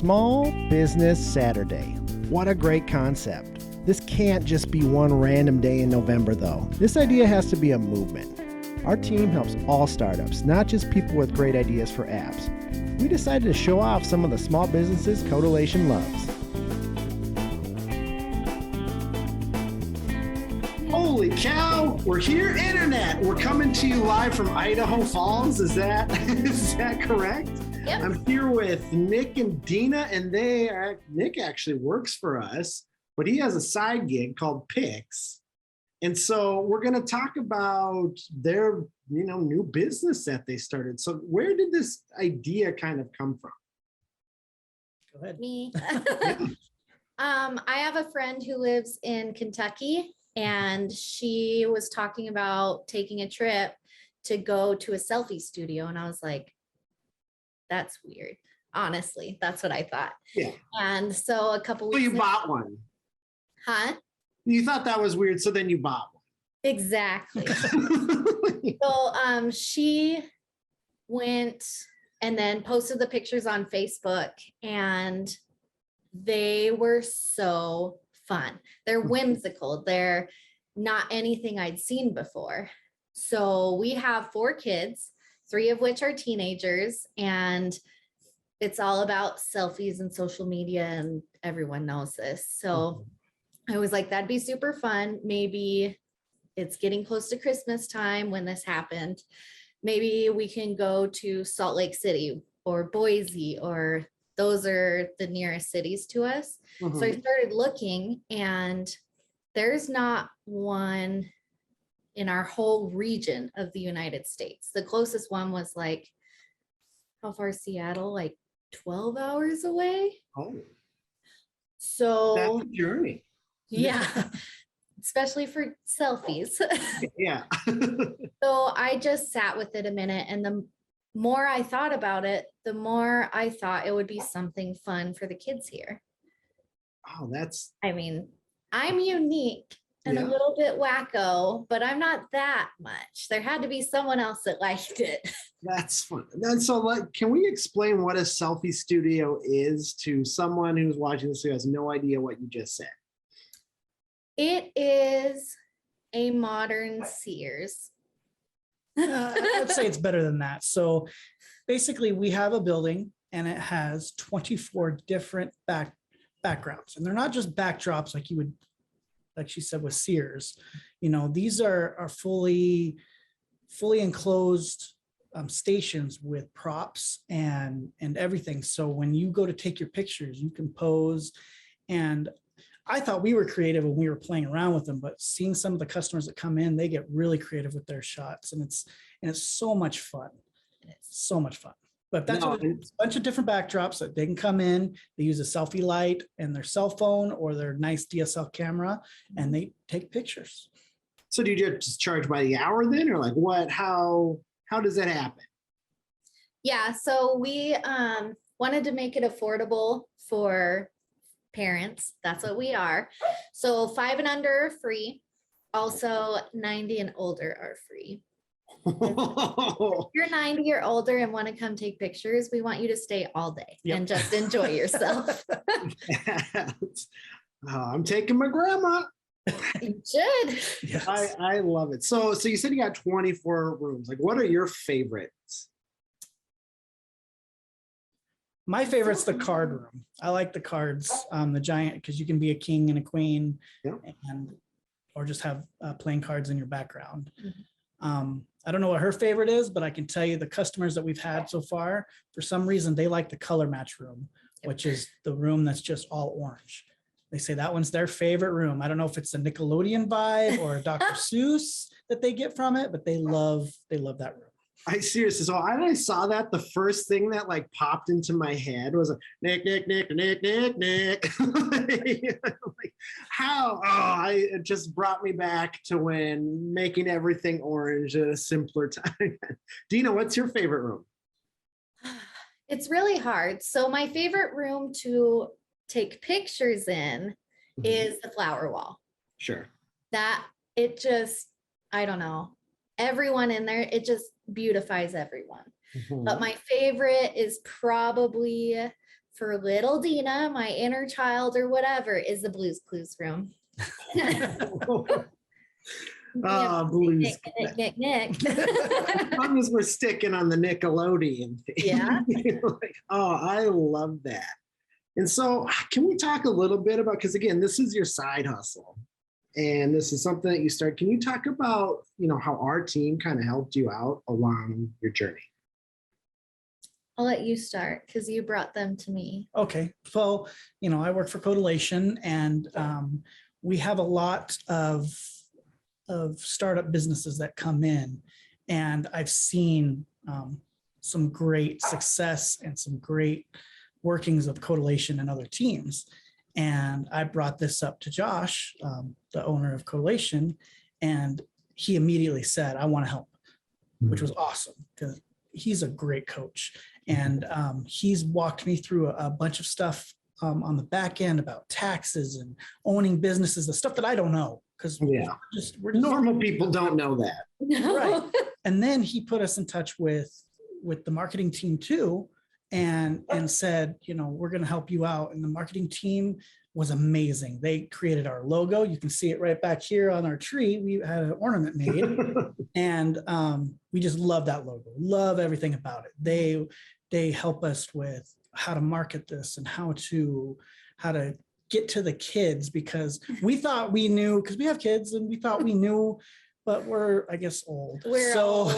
Small Business Saturday. What a great concept. This can't just be one random day in November, though. This idea has to be a movement. Our team helps all startups, not just people with great ideas for apps. We decided to show off some of the small businesses Codelation loves. Holy cow, we're here, internet. We're coming to you live from Idaho Falls. Is that correct? Yep. I'm here with Nick and Deanna, and Nick actually works for us, but he has a side gig called Pix. And so we're going to talk about their, new business that they started. So where did this idea kind of come from? Go ahead. Me. I have a friend who lives in Kentucky, and she was talking about taking a trip to go to a selfie studio. And I was like, that's weird. Honestly, that's what I thought. Yeah. And so a couple So weeks you bought one. Huh? You thought that was weird, so then you bought Exactly. one. So she went and then posted the pictures on Facebook, and they were so fun. They're whimsical. They're not anything I'd seen before. So we have 4 kids, 3 of which are teenagers, and it's all about selfies and social media, and everyone knows this. So I was like, that'd be super fun. Maybe it's getting close to Christmas time when this happened. Maybe we can go to Salt Lake City or Boise, or those are the nearest cities to us. So I started looking, and there's not one in our whole region of the United States. The closest one was like, how far is Seattle? Like 12 hours away. Oh, So that's a journey. yeah, especially for selfies. Yeah. So I just sat with it a minute, and the more I thought about it, the more I thought it would be something fun for the kids here. Oh, that's I mean, I'm unique and a little bit wacko, but I'm not that much. There had to be someone else that liked it. That's fun. And so, can we explain what a selfie studio is to someone who's watching this who has no idea what you just said? It is a modern Sears. I'd say it's better than that. So basically we have a building, and it has 24 different backgrounds, and they're not just backdrops like you would, like she said, with Sears. These are fully enclosed stations with props and everything. So when you go to take your pictures, you can pose. And I thought we were creative when we were playing around with them, but seeing some of the customers that come in, they get really creative with their shots, and it's so much fun. It's so much fun. But that's it's a bunch of different backdrops that they can come in. They use a selfie light and their cell phone or their nice DSL camera, and they take pictures. So do you just charge by the hour then, or like what? How does that happen? Yeah, so we wanted to make it affordable for parents. That's what we are. So 5 and under are free. Also 90 and older are free. If you're 90 or older and want to come take pictures, we want you to stay all day and just enjoy yourself. I'm taking my grandma. You should. Yes. I love it. So you said you got 24 rooms. Like, what are your favorites? My favorite's the card room. I like the cards, the giant, because you can be a king and a queen, or just have playing cards in your background. I don't know what her favorite is, but I can tell you the customers that we've had so far, for some reason, they like the color match room, which is the room that's just all orange. They say that one's their favorite room. I don't know if it's a Nickelodeon vibe or a Dr. Seuss that they get from it, but they love that room. I seriously, so I saw that, the first thing that like popped into my head was Nick. Like, how? It just brought me back to when making everything orange at a simpler time. Deanna, what's your favorite room? It's really hard. So my favorite room to take pictures in is the flower wall. Sure. That it just, I don't know, everyone in there, it just beautifies everyone. But my favorite is probably for little Dina, my inner child or whatever, is the Blues Clues room. Blues. Nick. As long as we're sticking on the Nickelodeon thing. Yeah. Like, oh, I love that. And so can we talk a little bit about, because again, this is your side hustle and this is something that you start. Can you talk about, how our team kind of helped you out along your journey? I'll let you start because you brought them to me. Okay. So, I work for Codelation, and we have a lot of startup businesses that come in, and I've seen some great success and some great workings of Codelation and other teams. And I brought this up to Josh, the owner of Codelation, and he immediately said, I want to help, which was awesome because he's a great coach. And he's walked me through a bunch of stuff on the back end about taxes and owning businesses, the stuff that I don't know. Because we're just normal people don't know that. No. Right. And then he put us in touch with the marketing team too, and said, we're going to help you out. And the marketing team was amazing. They created our logo. You can see it right back here on our tree. We had an ornament made, and we just love that logo. Love everything about it. They help us with how to market this and how to get to the kids, because we thought we knew, because we have kids and we thought we knew, but we're, I guess, old. We're old.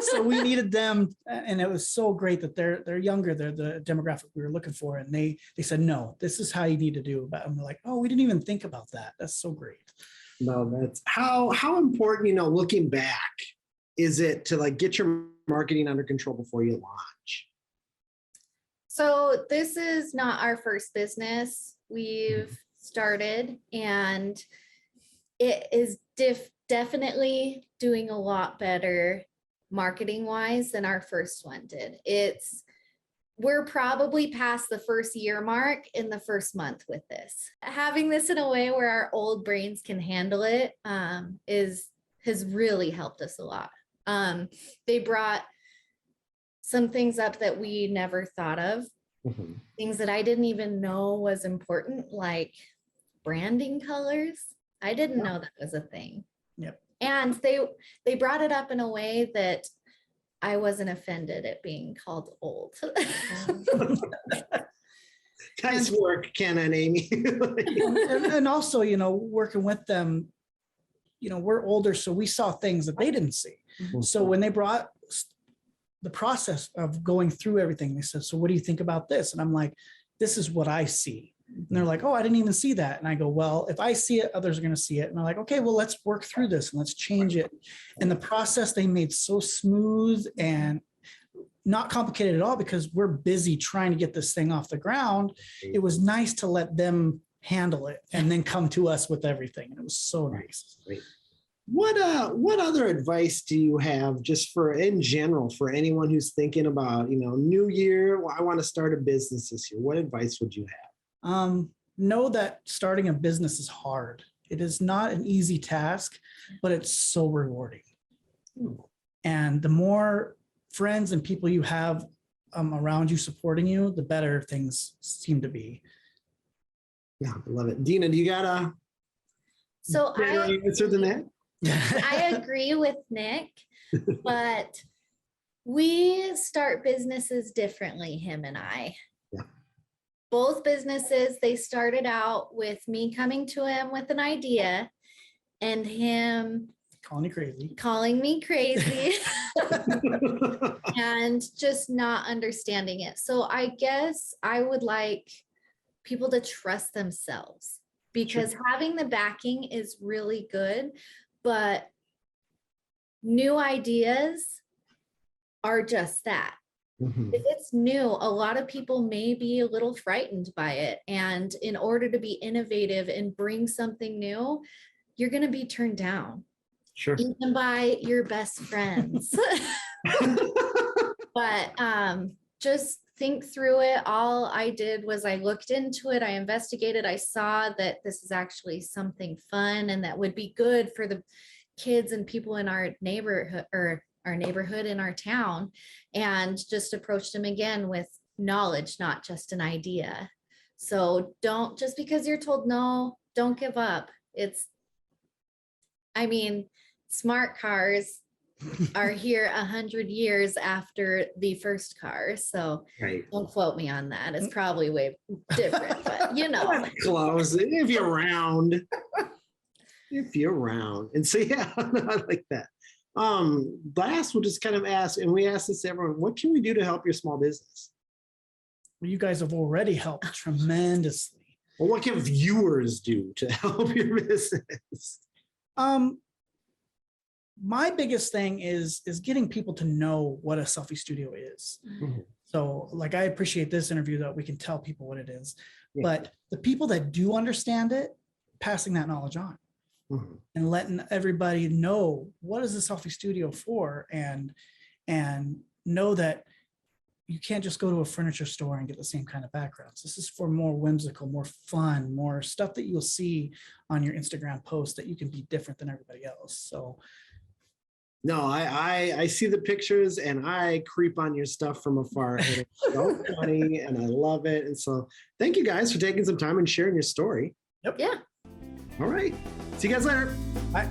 So we needed them, and it was so great that they're younger. They're the demographic we were looking for, and they said, no, this is how you need to do it. And we're like, oh, we didn't even think about that. That's so great. No, that's how important, looking back, is it to get your marketing under control before you launch? So this is not our first business we've started, and it is definitely doing a lot better marketing wise than our first one did. We're probably past the first year mark in the first month with this. Having this in a way where our old brains can handle it has really helped us a lot. They brought some things up that we never thought of, things that I didn't even know was important, like branding colors. I didn't know that was a thing. Yep. And they brought it up in a way that I wasn't offended at being called old. Nice work, Ken and Amy. and also, working with them, we're older, so we saw things that they didn't see. So when they brought the process of going through everything, they said, so what do you think about this? And I'm like, this is what I see. And they're like, oh, I didn't even see that. And I go, well, if I see it, others are going to see it. And they're like, okay, well, let's work through this and let's change it. And the process they made so smooth and not complicated at all, because we're busy trying to get this thing off the ground. It was nice to let them handle it and then come to us with everything. And it was so nice. What other advice do you have just in general for anyone who's thinking about, new year, well, I want to start a business this year? What advice would you have? Know that starting a business is hard. It is not an easy task, but it's so rewarding. And the more friends and people you have around you supporting you, the better things seem to be. Yeah, I love it. Dina, do you got a better answer than that? I agree with Nick, but we start businesses differently, him and I. Yeah. Both businesses, they started out with me coming to him with an idea and him calling me crazy and just not understanding it. So I guess I would like people to trust themselves, because having the backing is really good, but new ideas are just that. If it's new, a lot of people may be a little frightened by it. And in order to be innovative and bring something new, you're going to be turned down. Sure. Even by your best friends. But just think through it. All I did was I looked into it. I investigated. I saw that this is actually something fun and that would be good for the kids and people in our neighborhood, or our neighborhood in our town, and just approached him again with knowledge, not just an idea. So don't, just because you're told no, don't give up. I mean, smart cars are here 100 years after the first car. So Right. don't quote me on that. It's probably way different, but you know. Close if you're round. If you're round. And so yeah, I like that. Last we'll just kind of ask, and we ask this to everyone, what can we do to help your small business? Well, you guys have already helped tremendously. Well, what can viewers do to help your business? My biggest thing is getting people to know what a selfie studio is. Mhm. So like, I appreciate this interview that we can tell people what it is, Yeah. but the people that do understand it, passing that knowledge on. Mhm. And letting everybody know what is the selfie studio for, and know that you can't just go to a furniture store and get the same kind of backgrounds. This is for more whimsical, more fun, more stuff that you'll see on your Instagram post that you can be different than everybody else. So No, I see the pictures and I creep on your stuff from afar. And it's so funny and I love it. And so thank you guys for taking some time and sharing your story. Yeah. All right. See you guys later. Bye.